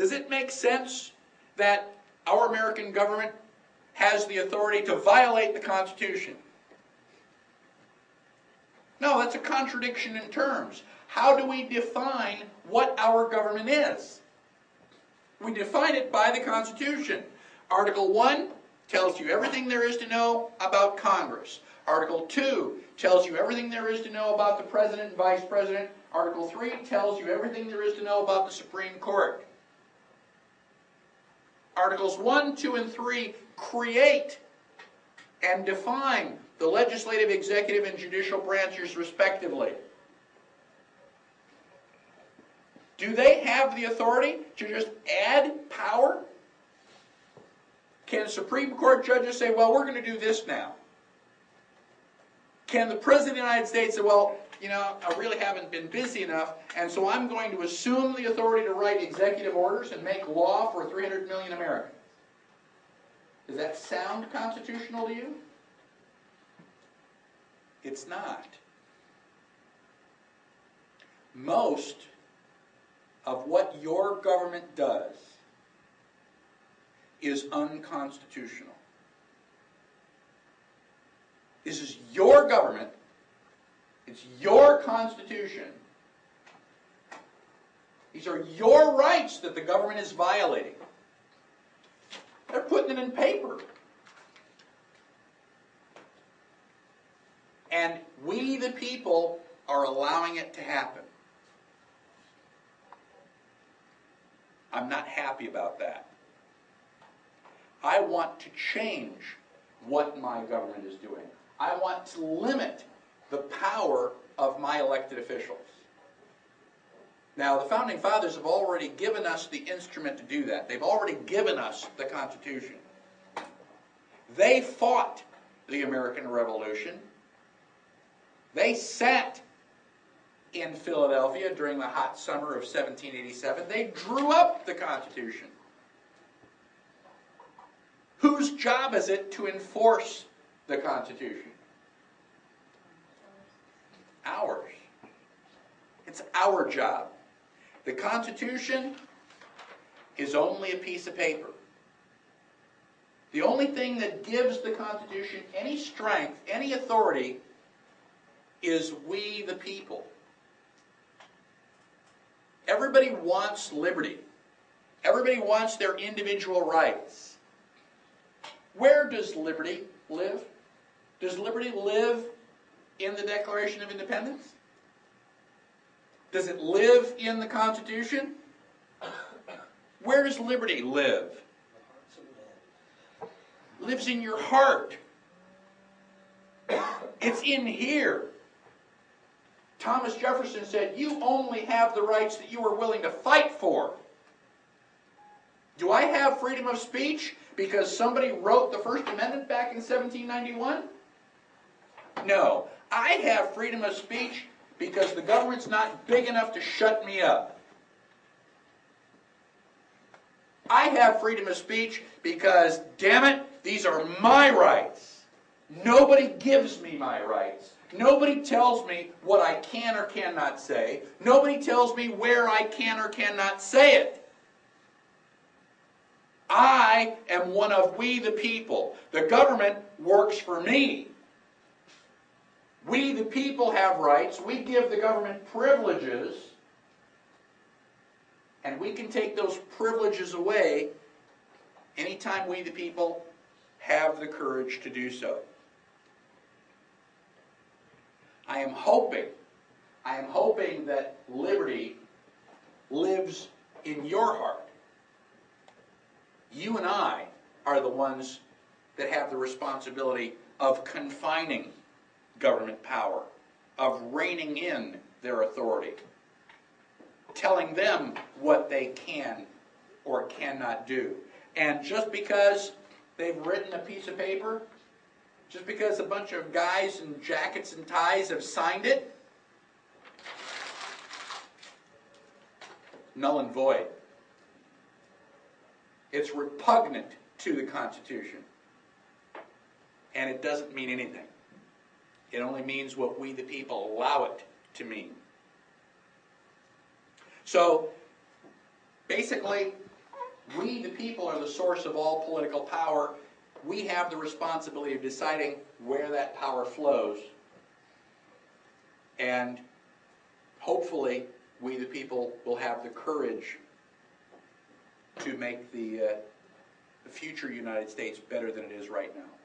Does it make sense that our American government has the authority to violate the Constitution? No, that's a contradiction in terms. How do we define what our government is? We define it by the Constitution. Article 1 tells you everything there is to know about Congress. Article 2 tells you everything there is to know about the President and Vice President. Article 3 tells you everything there is to know about the Supreme Court. Articles 1, 2, and 3 create and define the legislative, executive, and judicial branches respectively. Do they have the authority to just add power? Can Supreme Court judges say, well, we're going to do this now? Can the President of the United States say, well, you know, I really haven't been busy enough, and so I'm going to assume the authority to write executive orders and make law for 300 million Americans? Does that sound constitutional to you? It's not. Most of what your government does is unconstitutional. This is your government. It's your Constitution. These are your rights that the government is violating. They're putting it in paper. And we, the people, are allowing it to happen. I'm not happy about that. I want to change what my government is doing. I want to limit the power of my elected officials. Now, the Founding Fathers have already given us the instrument to do that. They've already given us the Constitution. They fought the American Revolution. They sat in Philadelphia during the hot summer of 1787. They drew up the Constitution. Whose job is it to enforce the Constitution? Ours. It's our job. The Constitution is only a piece of paper. The only thing that gives the Constitution any strength, any authority, is we the people. Everybody wants liberty. Everybody wants their individual rights. Where does liberty live? Does liberty live in the Declaration of Independence? Does it live in the Constitution? Where does liberty live? It lives in your heart. It's in here. Thomas Jefferson said, you only have the rights that you are willing to fight for. Do I have freedom of speech because somebody wrote the First Amendment back in 1791? No. I have freedom of speech because the government's not big enough to shut me up. I have freedom of speech because, damn it, these are my rights. Nobody gives me my rights. Nobody tells me what I can or cannot say. Nobody tells me where I can or cannot say it. I am one of we the people. The government works for me. We the people have rights. We give the government privileges. And we can take those privileges away anytime we the people have the courage to do so. I am hoping that liberty lives in your heart. You and I are the ones that have the responsibility of confining government power, of reining in their authority, telling them what they can or cannot do. And just because they've written a piece of paper, just because a bunch of guys in jackets and ties have signed it, null and void. It's repugnant to the Constitution. And it doesn't mean anything. It only means what we the people allow it to mean. So, basically, We, the people, are the source of all political power. We have the responsibility of deciding where that power flows. And hopefully, we, the people, will have the courage to make the future United States better than it is right now.